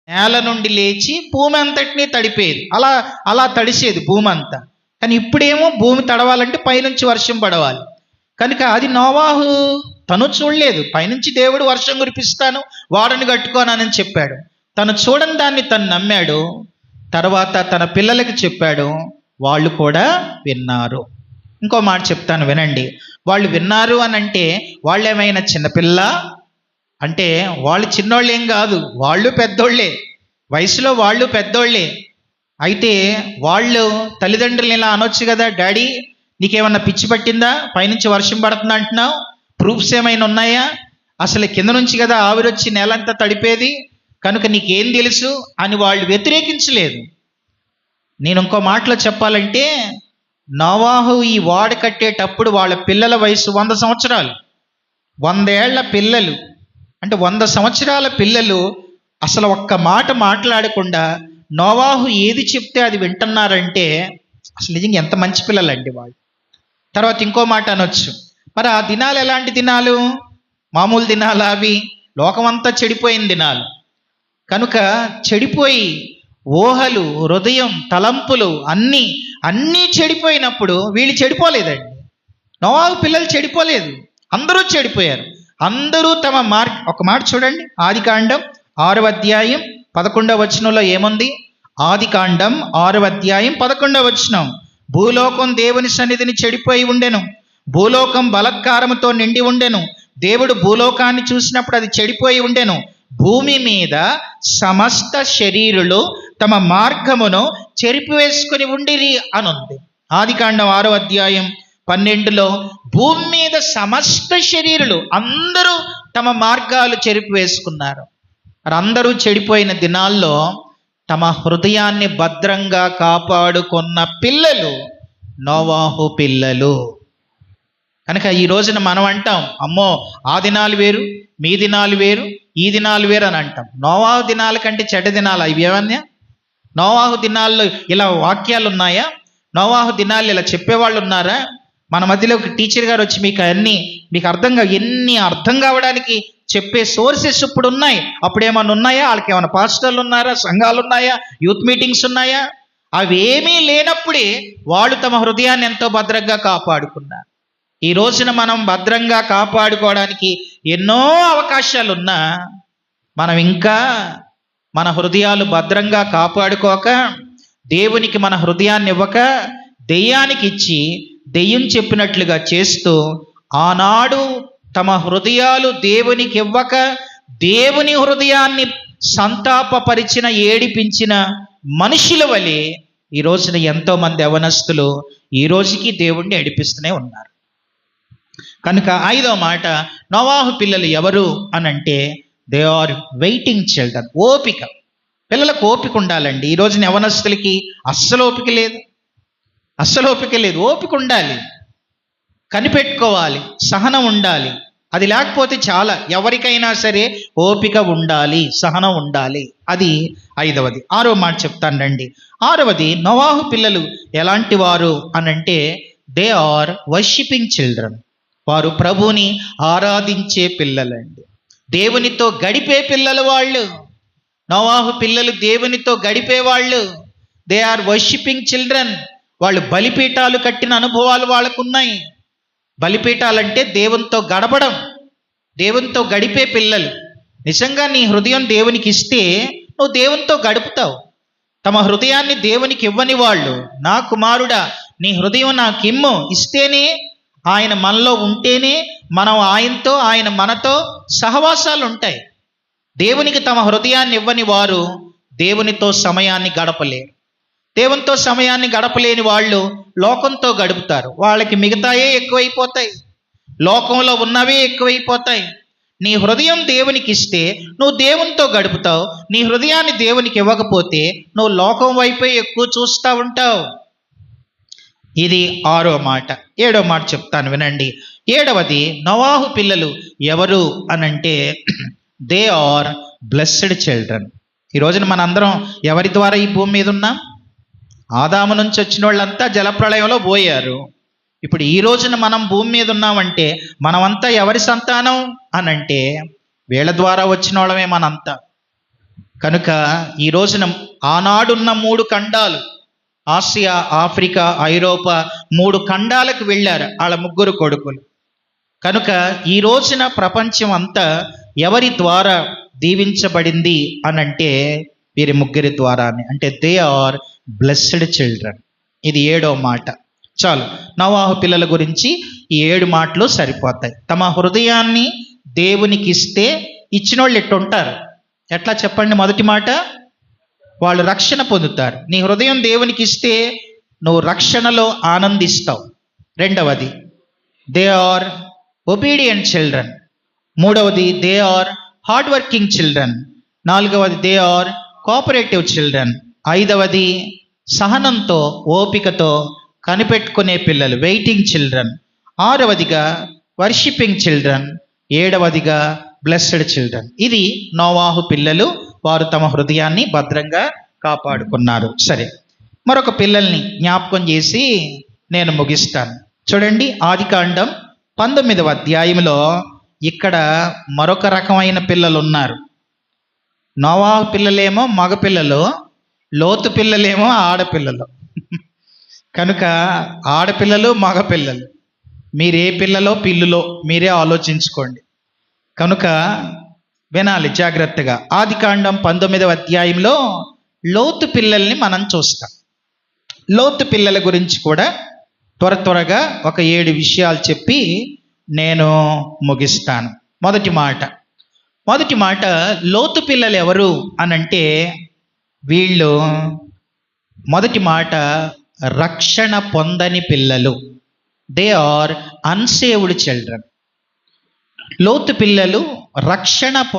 నేల నుండి లేచి భూమి అంతటినీ తడిపేది. అలా అలా తడిసేది భూమి అంతా. కానీ ఇప్పుడేమో భూమి తడవాలంటే పైనుంచి వర్షం పడవాలి. కనుక అది నోవాహు తను చూడలేదు. పైనుంచి దేవుడు వర్షం కురిపిస్తాను, వాడని కట్టుకోనని చెప్పాడు. తను చూడని దాన్ని తను నమ్మాడు. తర్వాత తన పిల్లలకి చెప్పాడు, వాళ్ళు కూడా విన్నారు. ఇంకో మాట చెప్తాను వినండి. వాళ్ళు విన్నారు అని అంటే వాళ్ళు ఏమైనా చిన్నపిల్ల అంటే వాళ్ళు చిన్నోళ్ళు ఏం కాదు, వాళ్ళు పెద్దోళ్ళే, వయసులో వాళ్ళు పెద్దోళ్ళే. అయితే వాళ్ళు తల్లిదండ్రులు ఇలా అనొచ్చు కదా, డాడీ నీకేమన్నా పిచ్చి పట్టిందా, పైనుంచి వర్షం పడుతుంది అంటున్నావు, ప్రూఫ్స్ ఏమైనా ఉన్నాయా, అసలు కింద నుంచి కదా ఆవిరొచ్చి నేలంతా తడిపేది, కనుక నీకేం తెలుసు అని వాళ్ళు వ్యతిరేకించలేదు. నేను ఇంకో మాటలో చెప్పాలంటే, నోవాహు ఈ ఓడ కట్టేటప్పుడు వాళ్ళ పిల్లల వయసు 100 సంవత్సరాలు. 100 ఏళ్ల పిల్లలు అంటే 100 సంవత్సరాల పిల్లలు అసలు ఒక్క మాట మాట్లాడకుండా నోవాహు ఏది చెప్తే అది వింటున్నారంటే అసలు నిజంగా ఎంత మంచి పిల్లలండి వాళ్ళు. తర్వాత ఇంకో మాట అనొచ్చు, మరి ఆ దినాలు ఎలాంటి దినాలు? మామూలు దినాలు అవి? లోకమంతా చెడిపోయిన దినాలు. కనుక చెడిపోయి ఊహలు, హృదయం, తలంపులు అన్నీ చెడిపోయినప్పుడు వీళ్ళు చెడిపోలేదండి. నోవాహు పిల్లలు చెడిపోలేదు, అందరూ చెడిపోయారు. అందరూ తమ ఒక మాట చూడండి, ఆదికాండం 6వ అధ్యాయం 11వ వచనంలో ఏముంది? ఆదికాండం 6వ అధ్యాయం 11వ వచనం, భూలోకం దేవుని సన్నిధిని చెడిపోయి ఉండెను, భూలోకం బలత్కారముతో నిండి ఉండెను, దేవుడు భూలోకాన్ని చూసినప్పుడు అది చెడిపోయి ఉండెను, భూమి మీద సమస్త శరీరులు తమ మార్గమును చెరిపివేసుకుని ఉండిరి అనుంది. ఆదికాండం 6వ అధ్యాయం 12లో భూమి మీద సమస్త శరీరులు అందరూ తమ మార్గాలు చెరిపివేసుకున్నారు. మరి అందరూ చెడిపోయిన దినాల్లో తమ హృదయాన్ని భద్రంగా కాపాడుకున్న పిల్లలు నోవాహు పిల్లలు. కనుక ఈ రోజున మనం అంటాం, అమ్మో ఆ దినాలు వేరు, మీ దినాలు వేరు, ఈ దినాలు వేరు అని అంటాం. నోవాహు దినాల కంటే చెడ్డ దినాలు ఇవి ఏమన్నా? నోవాహు దినాల్లో ఇలా వాక్యాలు ఉన్నాయా? నోవాహు దినాలు ఇలా చెప్పేవాళ్ళు ఉన్నారా? మన మధ్యలో ఒక టీచర్ గారు వచ్చి మీకు ఎన్ని అర్థం కావడానికి చెప్పే సోర్సెస్ ఇప్పుడు ఉన్నాయి. అప్పుడు ఏమన్నా ఉన్నాయా? వాళ్ళకి ఏమైనా పాస్టర్లు ఉన్నారా, సంఘాలు ఉన్నాయా, యూత్ మీటింగ్స్ ఉన్నాయా? అవి ఏమీ లేనప్పుడే వాళ్ళు తమ హృదయాన్ని ఎంతో భద్రంగా కాపాడుకున్నారు. ఈ రోజున మనం భద్రంగా కాపాడుకోవడానికి ఎన్నో అవకాశాలు ఉన్నా మనం ఇంకా మన హృదయాలు భద్రంగా కాపాడుకోక, దేవునికి మన హృదయాన్ని ఇవ్వక, దెయ్యానికి ఇచ్చి దెయ్యం చెప్పినట్లుగా చేస్తూ, ఆనాడు తమ హృదయాలు దేవునికి ఇవ్వక దేవుని హృదయాన్ని సంతాపపరిచిన, ఏడిపించిన మనుషుల వలె ఈ రోజున ఎంతోమంది యవనస్తులు ఈ రోజుకి దేవుణ్ణి ఏడిపిస్తూనే ఉన్నారు. కనుక 5వ మాట, నోవాహు పిల్లలు ఎవరు అనంటే దే ఆర్ వెయిటింగ్ చిల్డ్రన్. ఓపిక, పిల్లలకు ఓపిక ఉండాలండి. ఈ రోజున యవనస్తులకి అస్సలు ఓపిక లేదు, ఓపిక ఉండాలి, కనిపెట్టుకోవాలి, సహనం ఉండాలి. అది లేకపోతే చాలా, ఎవరికైనా సరే ఓపిక ఉండాలి, సహనం ఉండాలి. అది 5వది. 6వ మాట చెప్తాను రండి. 6వది, నోవాహు పిల్లలు ఎలాంటి వారు అనంటే దే ఆర్ వర్షిపింగ్ చిల్డ్రన్. వారు ప్రభువుని ఆరాధించే పిల్లలండి, దేవునితో గడిపే పిల్లలు వాళ్ళు. నోవాహు పిల్లలు దేవునితో గడిపేవాళ్ళు. They are worshipping children. వాళ్ళు బలిపీఠాలు కట్టిన అనుభవాలు వాళ్ళకు ఉన్నాయి. బలిపీఠాలంటే దేవునితో గడపడం, దేవునితో గడిపే పిల్లలు. నిజంగా నీ హృదయం దేవునికి ఇస్తే నువ్వు దేవునితో గడుపుతావు. తమ హృదయాన్ని దేవునికి ఇవ్వని వాళ్ళు, నా కుమారుడా నీ హృదయం నాకు ఇమ్ము, ఇస్తేనే, ఆయన మనలో ఉంటేనే మనం ఆయనతో, ఆయన మనతో సహవాసాలు ఉంటాయి. దేవునికి తమ హృదయాన్ని ఇవ్వని వారు దేవునితో సమయాన్ని గడపలేరు. దేవునితో సమయాన్ని గడపలేని వాళ్ళు లోకంతో గడుపుతారు. వాళ్ళకి మిగతాయే ఎక్కువైపోతాయి, లోకంలో ఉన్నవే ఎక్కువైపోతాయి. నీ హృదయం దేవునికి ఇస్తే నువ్వు దేవునితో గడుపుతావు. నీ హృదయాన్ని దేవునికి ఇవ్వకపోతే నువ్వు లోకం వైపే ఎక్కువ చూస్తూ ఉంటావు. ఇది 6వ మాట. 7వ మాట చెప్తాను వినండి. 7వది, నోవాహు పిల్లలు ఎవరు అనంటే దే ఆర్ బ్లెస్డ్ చిల్డ్రన్. ఈ రోజున మనందరం ఎవరి ద్వారా ఈ భూమి మీద ఉన్నాం? ఆదాము నుంచి వచ్చిన వాళ్ళంతా జలప్రళయంలో పోయారు. ఇప్పుడు ఈ రోజున మనం భూమి మీద ఉన్నామంటే మనమంతా ఎవరి సంతానం అనంటే వీళ్ళ ద్వారా వచ్చిన వాళ్ళమే మనంతా. కనుక ఈ రోజున ఆనాడున్న 3 ఖండాలు, ఆసియా, ఆఫ్రికా, ఐరోపా, 3 ఖండాలకు వెళ్ళారు వాళ్ళ 3 కొడుకులు. కనుక ఈ రోజున ప్రపంచం అంతా ఎవరి ద్వారా దీవించబడింది అనంటే వీరి 3 ద్వారానే. అంటే దే ఆర్ బ్లెస్డ్ చిల్డ్రన్. ఇది 7వ మాట. చాలు, నోవాహు పిల్లల గురించి ఈ 7 మాటలు సరిపోతాయి. తమ హృదయాన్ని దేవునికి ఇస్తే ఇచ్చినోళ్ళు ఎట్టుంటారు? ఎట్లా చెప్పండి? మొదటి మాట, వాళ్ళు రక్షణ పొందుతారు. నీ హృదయం దేవునికి ఇస్తే నువ్వు రక్షణలో ఆనందిస్తావు. రెండవది, దే ఆర్ ఒబీడియంట్ చిల్డ్రన్. మూడవది, they are hard working children. నాలుగవది, దే ఆర్ కోఆపరేటివ్ చిల్డ్రన్. ఐదవది, సహనంతో ఓపికతో కనిపెట్టుకునే పిల్లలు, వెయిటింగ్ చిల్డ్రన్. ఆరవదిగా వర్షిపింగ్ చిల్డ్రన్. ఏడవదిగా బ్లెస్డ్ చిల్డ్రన్. ఇది నోవాహు పిల్లలు. వారు తమ హృదయాన్ని భద్రంగా కాపాడుకున్నారు. సరే, మరొక పిల్లల్ని జ్ఞాపకం చేసి నేను ముగిస్తాను. చూడండి, ఆదికాండం 19వ అధ్యాయంలో ఇక్కడ మరొక రకమైన పిల్లలు ఉన్నారు. నోవాహు పిల్లలేమో మగపిల్లలు, లోతు పిల్లలేమో ఆడపిల్లలు. కనుక ఆడపిల్లలు, మగపిల్లలు, మీరే పిల్లలో పిల్లులో మీరే ఆలోచించుకోండి. కనుక వినాలి జాగ్రత్తగా. ఆదికాండం 19వ అధ్యాయంలో లోతు పిల్లల్ని మనం చూస్తాం. లోతు పిల్లల గురించి కూడా త్వరగా ఒక 7 విషయాలు చెప్పి నేను ముగిస్తాను. మొదటి మాట, లోతు పిల్లలు ఎవరు అనంటే వీళ్ళు, మొదటి మాట, రక్షణ పొందని పిల్లలు. They are unsaved children. లోతు పిల్లలు రక్షణ